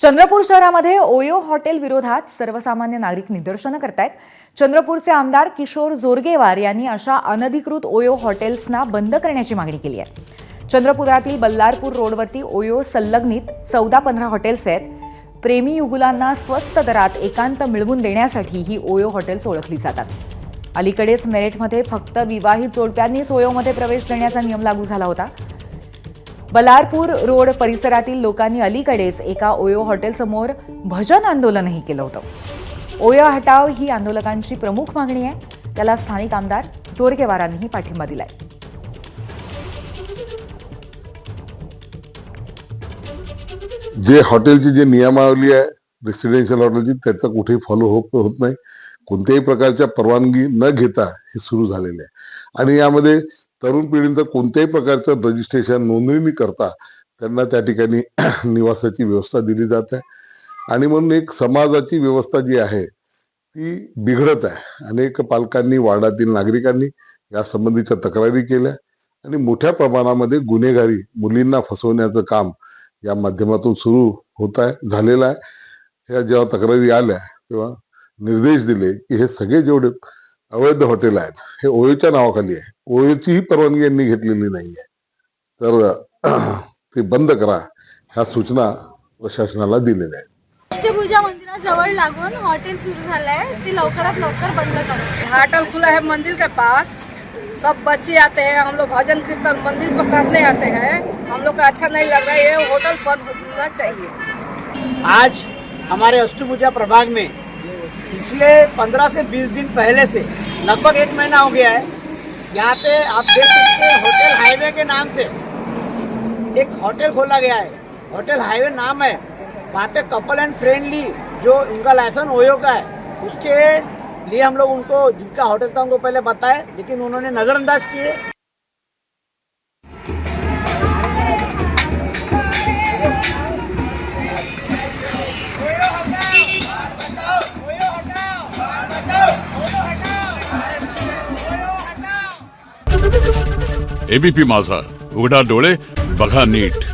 चंद्रपूर शहरामध्ये ओयो हॉटेल विरोधात सर्वसामान्य नागरिक निदर्शनं करतायत। चंद्रपूरचे आमदार किशोर जोरगेवार यांनी अशा अनधिकृत ओयो हॉटेल्सना बंद करण्याची मागणी केली आहे। चंद्रपुरातील बल्लारपूर रोडवरती ओयो संलग्नित 14-15 हॉटेल्स आहेत। प्रेमी युगुलांना स्वस्त दरात एकांत मिळवून देण्यासाठी ही ओयो हॉटेल्स ओळखली जातात। अलीकडेच मेरठमध्ये फक्त विवाहित जोडप्यांनीच ओयोमध्ये प्रवेश देण्याचा नियम लागू झाला होता। बल्लारपूर रोड परिसरातील लोकांनी अलीकडेच एका ओयो हॉटेलसमोर भजन आंदोलनही केलं होतं। ओयो हटाव ही आंदोलकांची प्रमुख मागणी आहे। त्याला स्थानिक आमदार जोरगेवारांनीही पाठिंबा दिलाय। जे हॉटेलची जी नियमावली आहे रेसिडेन्शियल हॉटेलची त्याचा कुठेही फॉलो होत नाही। कोणत्याही प्रकारच्या परवानगी न घेता हे सुरू झालेले आहे आणि यामध्ये तरुण पिढींचं कोणत्याही प्रकारचं रजिस्ट्रेशन नोंदणी करता त्यांना त्या ठिकाणी निवासाची व्यवस्था दिली जात आहे आणि म्हणून एक समाजाची व्यवस्था जी आहे ती बिघडत आहे। अनेक पालकांनी वार्डातील नागरिकांनी या संबंधीच्या तक्रारी केल्या आणि मोठ्या प्रमाणामध्ये गुन्हेगारी मुलींना फसवण्याचं काम या माध्यमातून सुरू होत आहे झालेलं आहे। ह्या जेव्हा तक्रारी आल्या तेव्हा निर्देश दिले की हे सगळे जेवढे अवैध हॉटेल आहेत हे ओयोच्या नावाखाली आहे, ओयोचीही परवानगी यांनी घेतलेली नाहीये, तर ते बंद करा ह्या सूचना प्रशासनाला दिलेल्या आहेत। अष्टभुजा मंदिराजवळ लागून हॉटेल सुरू झालंय, ते लवकरात लवकर बंद करा। होटल खुला है मंदिर के पास, सब बच्चे आते हैं, हम लोग भजन कीर्तन मंदिर पर करने आते हैं। हम लोग को अच्छा नहीं लग रहा है, ये होटल बंद होना चाहिए। आज हमारे अष्टभुजा प्रभाग में पिछले 15 से 20 दिन पहले से लगभग 1 महीना हो गया है, यहाँ पे आप देख सकते हैं होटल हाईवे के नाम से एक होटल खोला गया है। होटल हाईवे नाम है, वहाँ पे कपल एंड फ्रेंडली जो इनका लाइसेंस ओयो का है उसके लिए हम लोग उनको जिनका होटल था उनको पहले बताए, लेकिन उन्होंने नज़रअंदाज किए। एबीपी माझा, उघडा डोळे बघा नीट।